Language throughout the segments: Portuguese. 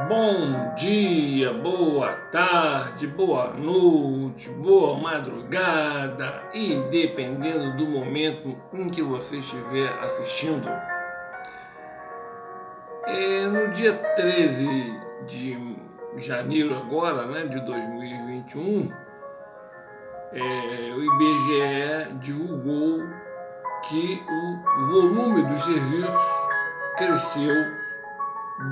Bom dia, boa tarde, boa noite, boa madrugada e dependendo do momento em que você estiver assistindo. No dia 13 de janeiro agora, né, de 2021, o IBGE divulgou que o volume dos serviços cresceu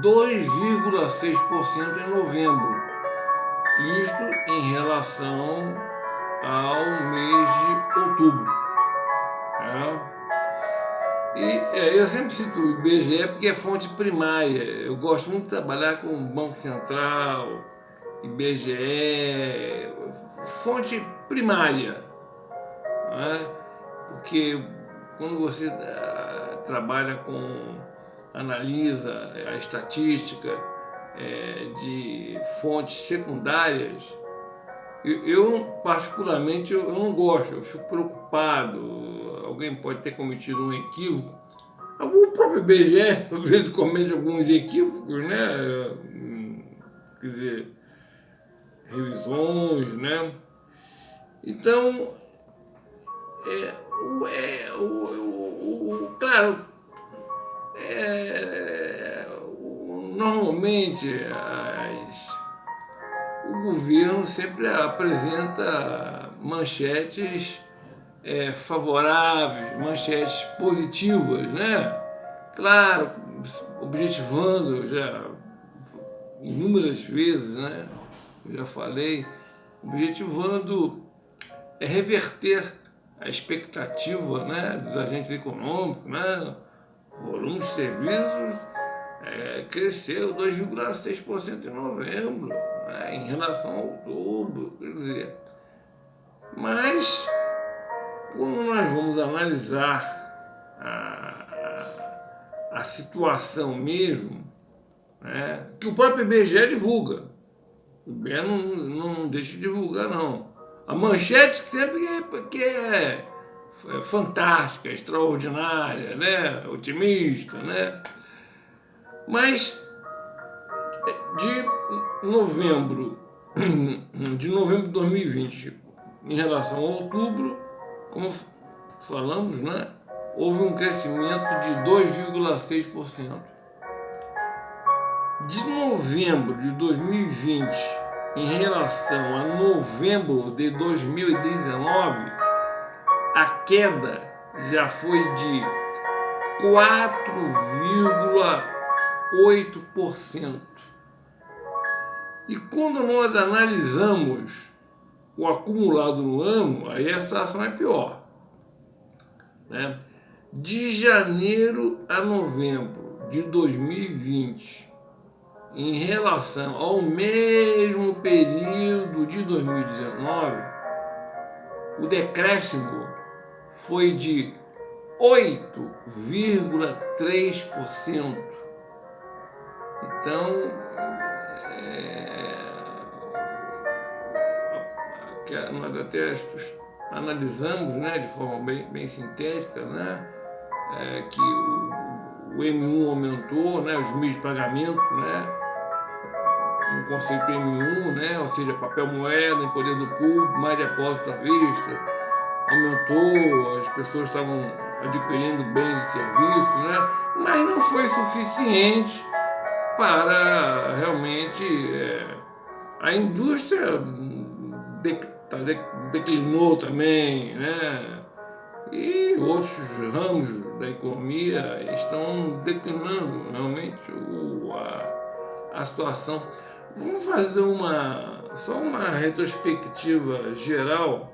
2,6% em novembro, isto em relação ao mês de outubro. Eu sempre cito o IBGE porque é fonte primária. Eu gosto muito de trabalhar com o Banco Central, IBGE, fonte primária, porque quando você trabalha analisa a estatística de fontes secundárias, eu particularmente eu não gosto, eu fico preocupado, alguém pode ter cometido um equívoco, o próprio IBGE às vezes comete alguns equívocos, né? Quer dizer, revisões, né? Então, claro, normalmente o governo sempre apresenta manchetes favoráveis, manchetes positivas, né? Claro, objetivando já inúmeras vezes, né? Eu já falei, objetivando reverter a expectativa, né, dos agentes econômicos, né? O volume de serviços cresceu 2,6% em novembro, né, em relação a outubro, quer dizer. Mas, quando nós vamos analisar a situação mesmo, né, que o próprio IBGE divulga, o IBGE não deixa de divulgar, não. A manchete sempre é fantástica, extraordinária, né, otimista, né? Mas de novembro de 2020 em relação a outubro, como falamos, né, houve um crescimento de 2,6%. De novembro de 2020 em relação a novembro de 2019, a queda já foi de 4,8%. E quando nós analisamos o acumulado no ano, aí a situação é pior, né? De janeiro a novembro de 2020, em relação ao mesmo período de 2019, o decréscimo foi de 8,3%. Então, nós até analisamos, né, de forma bem sintética, né, que o M1 aumentou, né, os meios de pagamento, né, no conceito M1, né, ou seja, papel moeda em poder do público, mais depósito à vista, aumentou, as pessoas estavam adquirindo bens e serviços, né, mas não foi suficiente para realmente a indústria declinou também, né? E outros ramos da economia estão declinando realmente a situação. Vamos fazer só uma retrospectiva geral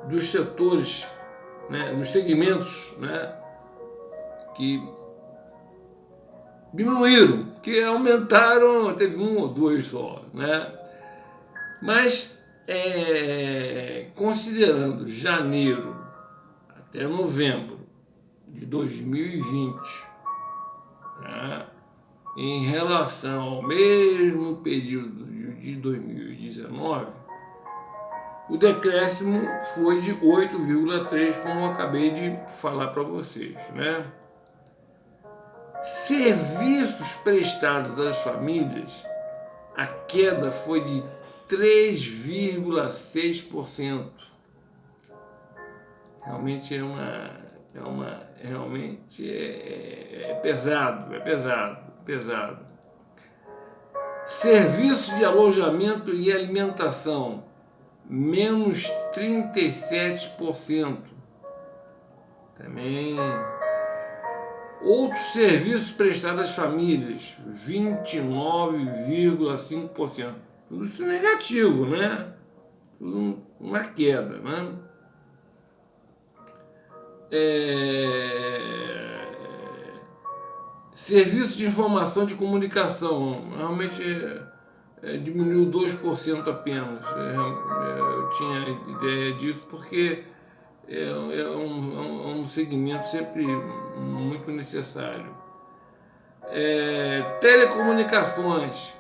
dos setores, né, dos segmentos, né, que diminuíram, que aumentaram, teve um ou dois só, né? Mas, considerando janeiro até novembro de 2020, né, em relação ao mesmo período de 2019, o decréscimo foi de 8,3%, como eu acabei de falar para vocês, né? Serviços prestados às famílias, a queda foi de 3,6%. Realmente é pesado. Serviços de alojamento e alimentação, menos 37%. Também. Outros serviços prestados às famílias, 29,5%. Tudo isso negativo, né? Tudo uma queda, né? Serviços de informação de comunicação, realmente diminuiu 2% apenas. Eu tinha ideia disso porque é um segmento sempre muito necessário. Telecomunicações,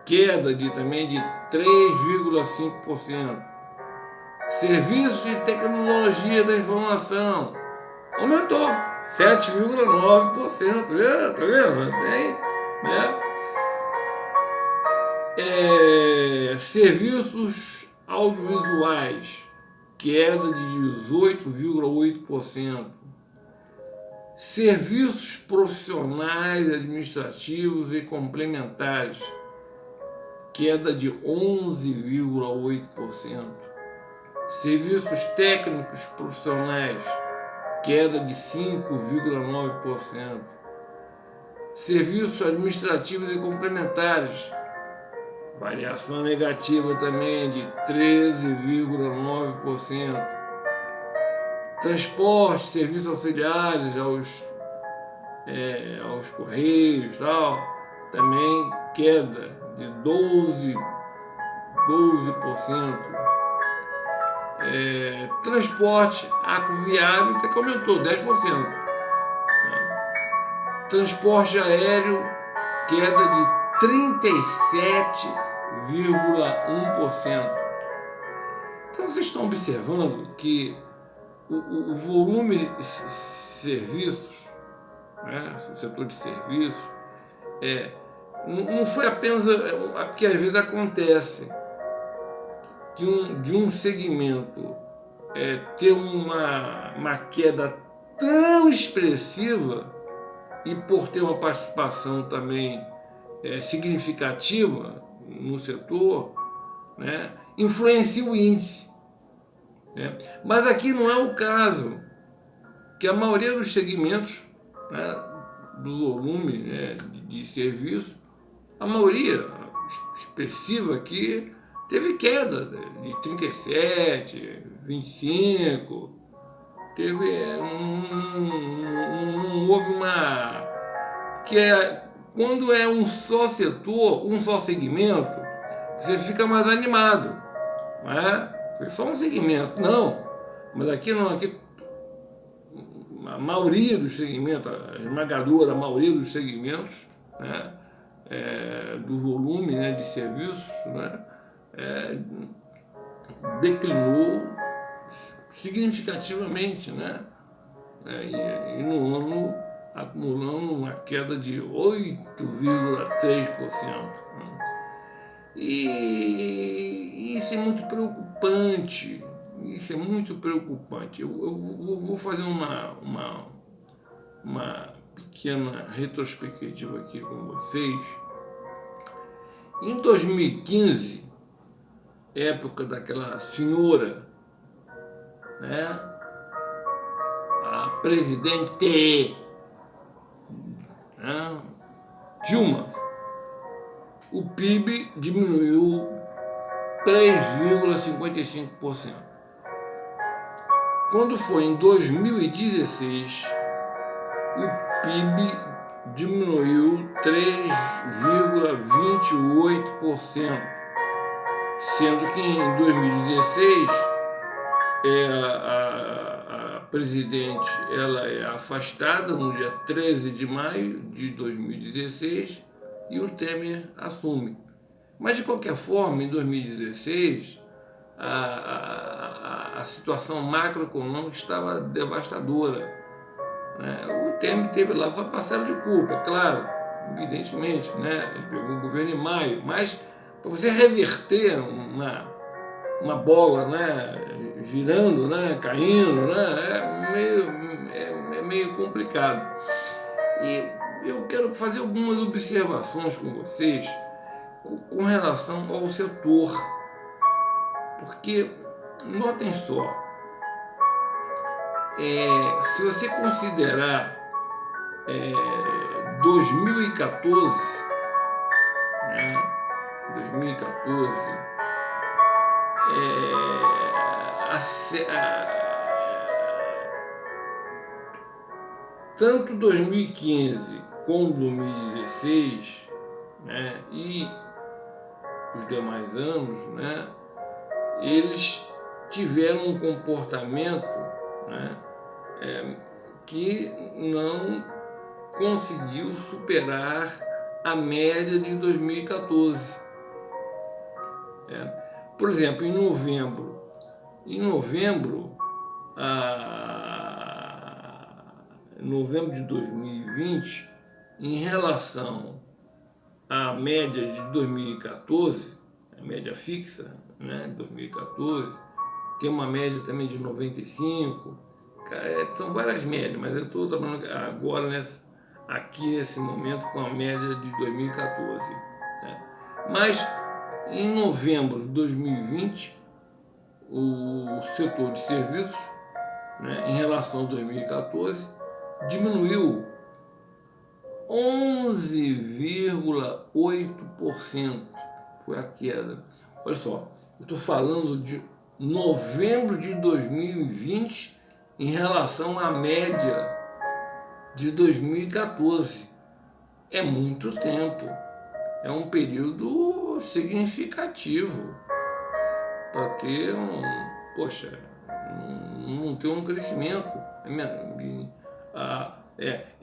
queda também de 3,5%. Serviços de tecnologia da informação, aumentou 7,9%. Tá vendo? Tem, né? Serviços audiovisuais, queda de 18,8%. Serviços profissionais, administrativos e complementares, queda de 11,8%. Serviços técnicos profissionais, queda de 5,9%. Serviços administrativos e complementares, variação negativa também de 13,9%. Transporte, serviços auxiliares aos correios, tal, também queda de 12%. Transporte aquaviário até que aumentou 10%. Transporte aéreo, queda de 37,1%. Então vocês estão observando que o volume de serviços, né, o setor de serviços, não foi apenas porque às vezes acontece de um segmento ter uma queda tão expressiva e por ter uma participação também significativa no setor, né, influencia o índice. Né? Mas aqui não é o caso, que a maioria dos segmentos, né, do volume, né, de serviço, a maioria expressiva aqui teve queda de 37, 25, não houve uma... Quando é um só setor, um só segmento, você fica mais animado, não é? Foi só um segmento, não, mas aqui não, aqui a maioria dos segmentos, a esmagadora maioria dos segmentos, né, do volume, né, de serviços, né, declinou significativamente, né? E no ano acumulando uma queda de 8,3%. Né? E isso é muito preocupante. Eu vou fazer uma pequena retrospectiva aqui com vocês. Em 2015, época daquela senhora, né, a presidente, né, Dilma, o PIB diminuiu 3,55%. Quando foi em 2016, o PIB diminuiu 3,28%, sendo que em 2016 a presidente ela é afastada no dia 13 de maio de 2016 e o Temer assume. Mas de qualquer forma, em 2016, a situação macroeconômica estava devastadora. né? O Temer teve lá sua parcela de culpa, é claro, evidentemente, né? Ele pegou o governo em maio, mas para você reverter uma bola, né, girando, né, caindo, né, é meio complicado. E eu quero fazer algumas observações com vocês com relação ao setor, porque notem só, se você considerar 2014, né, 2014, tanto 2015 como 2016, né, e os demais anos, né, eles tiveram um comportamento, né, que não conseguiu superar a média de 2014. Por exemplo, em novembro de 2020, em relação à média de 2014, a média fixa, né, de 2014, tem uma média também de 95, são várias médias, mas eu estou trabalhando agora aqui nesse momento com a média de 2014. Né? Mas em novembro de 2020, o setor de serviços, né, em relação a 2014, diminuiu 11,8%. Foi a queda. Olha só, eu estou falando de novembro de 2020 em relação à média de 2014. É muito tempo. É um período significativo para ter não ter um crescimento.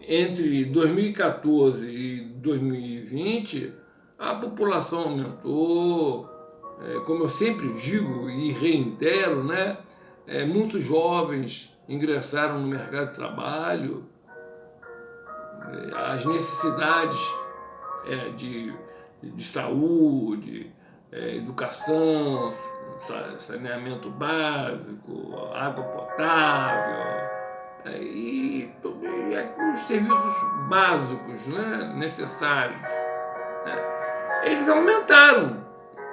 Entre 2014 e 2020, a população aumentou, como eu sempre digo e reitero, né? Muitos jovens ingressaram no mercado de trabalho, as necessidades de saúde, educação, saneamento básico, água potável, e os serviços básicos, né, necessários, né, eles aumentaram,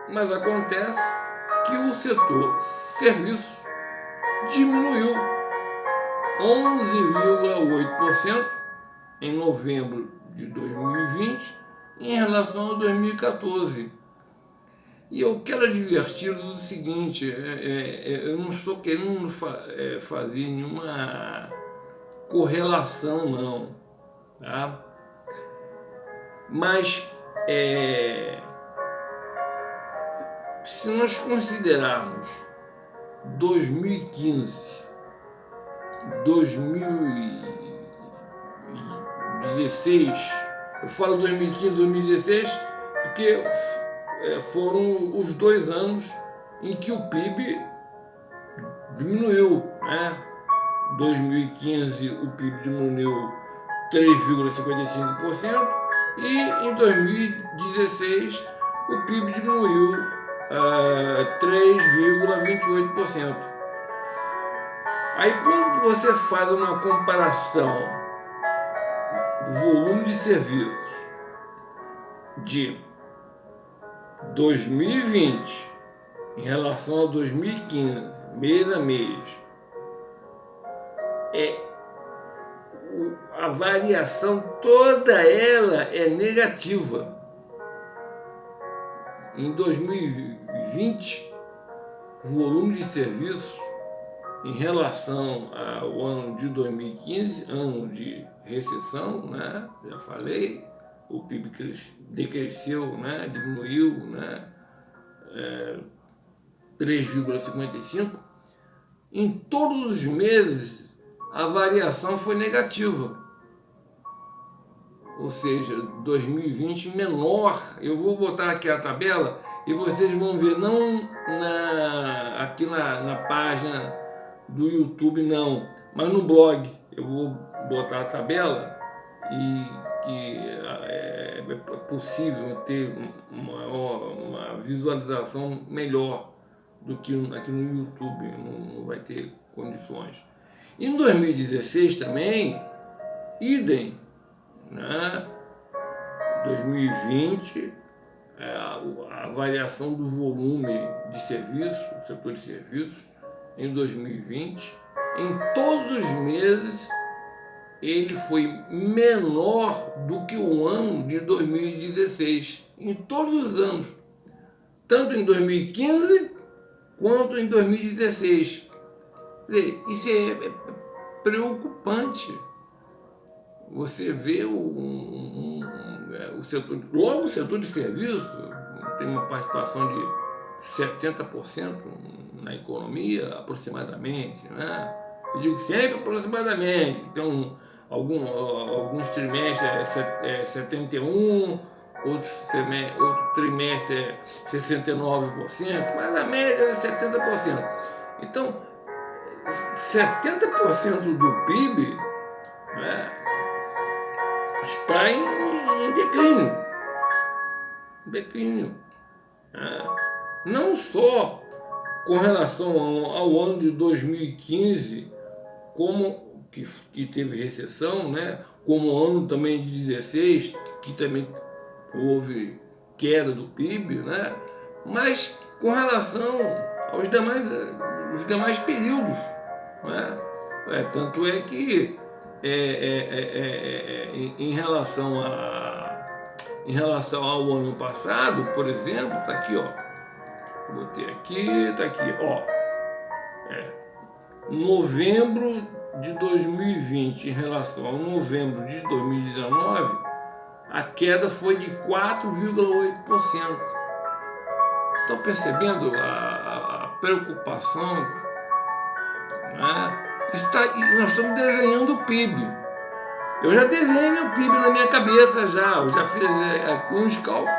mas acontece que o setor serviços diminuiu 11,8% em novembro de 2020 em relação a 2014. E eu quero adverti-los do seguinte, eu não estou querendo fazer nenhuma correlação, não, tá? Mas se nós considerarmos 2015, 2016, eu falo 2015, 2016 porque foram os 2 anos em que o PIB diminuiu, né? 2015 o PIB diminuiu 3,55% e em 2016 o PIB diminuiu 3,28%. Aí quando você faz uma comparação do volume de serviços de 2020 em relação a 2015, mês a mês, a variação toda ela é negativa. Em 2020, o volume de serviços em relação ao ano de 2015, ano de recessão, né? Já falei, o PIB decresceu, né? Diminuiu, né? 3,55%. Em todos os meses, a variação foi negativa. Ou seja, 2020 menor. Eu vou botar aqui a tabela e vocês vão ver, não aqui na página do YouTube, não, mas no blog. Eu vou botar a tabela e que é possível ter uma visualização melhor do que aqui no YouTube, não vai ter condições. Em 2016 também, idem, né? 2020, a variação do volume de serviços, o setor de serviços, em 2020, em todos os meses, ele foi menor do que o ano de 2016, em todos os anos, tanto em 2015 quanto em 2016. Quer dizer, isso é preocupante. Você vê o setor, logo o setor de serviço tem uma participação de 70% na economia, aproximadamente, né? Eu digo sempre aproximadamente, então alguns trimestres é 71%, outro trimestre é 69%, mas a média é 70%. Então, 70% do PIB, né, está em declínio. Declínio. Né? Não só com relação ao ano de 2015, como que teve recessão, né? Como o ano também de 2016, que também houve queda do PIB, né? Mas com relação aos demais períodos. Né? Tanto é que em relação ao ano passado, por exemplo, tá aqui, ó. Botei aqui, tá aqui, ó. Novembro de 2020 em relação ao novembro de 2019, a queda foi de 4,8%. Estão percebendo a preocupação? Né? Nós estamos desenhando o PIB. Eu já desenhei meu PIB na minha cabeça já. Eu já fiz aqui uns cálculos.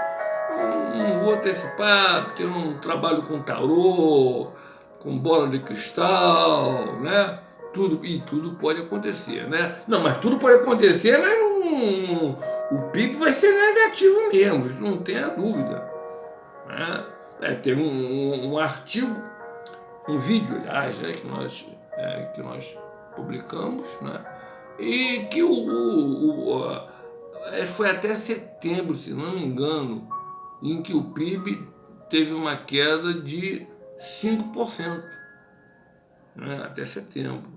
Não vou antecipar, porque eu não trabalho com tarô, com bola de cristal, né? Tudo pode acontecer, né? Não, mas tudo pode acontecer, mas o PIB vai ser negativo mesmo, isso não tenha dúvida. Né? Teve um artigo, um vídeo, aliás, né, que nós publicamos, né? E que foi até setembro, se não me engano, em que o PIB teve uma queda de 5%, né? Até setembro.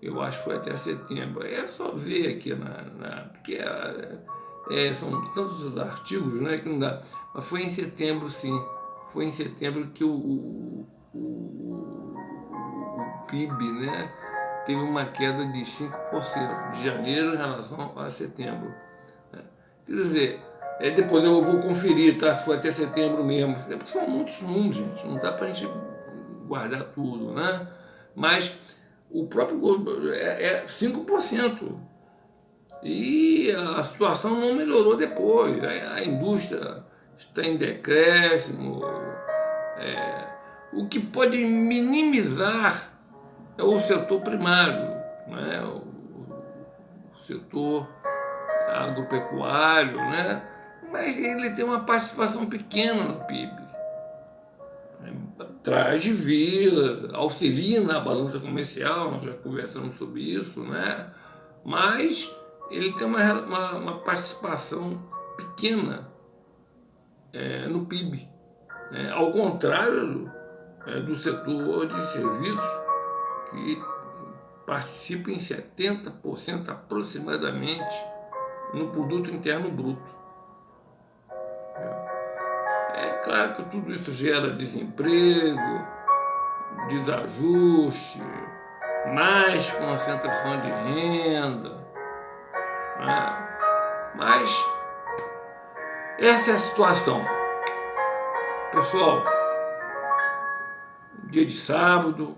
Eu acho que foi até setembro. É só ver aqui, porque são tantos os artigos, né, que não dá. Mas foi em setembro, sim. Foi em setembro que o PIB, né, teve uma queda de 5% de janeiro em relação a setembro. Né? Quer dizer, depois eu vou conferir, tá, se foi até setembro mesmo. São muitos números, gente, não dá para a gente guardar tudo, né? Mas o próprio é 5%. E a situação não melhorou depois. A indústria está em decréscimo. O que pode minimizar é o setor primário, né? O setor agropecuário, né? Mas ele tem uma participação pequena no PIB. Traz de vida, auxilia na balança comercial, nós já conversamos sobre isso, né? Mas ele tem uma participação pequena no PIB. Ao contrário do setor de serviços, que participa em 70% aproximadamente no produto interno bruto. É claro que tudo isso gera desemprego, desajuste, mais concentração de renda, né? Mas essa é a situação. Pessoal, dia de sábado,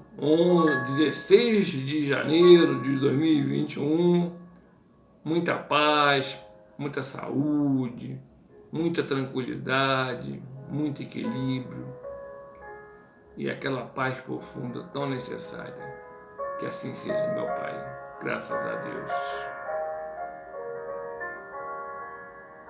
16 de janeiro de 2021, muita paz, muita saúde, muita tranquilidade, muito equilíbrio e aquela paz profunda tão necessária. Que assim seja, meu Pai. Graças a Deus.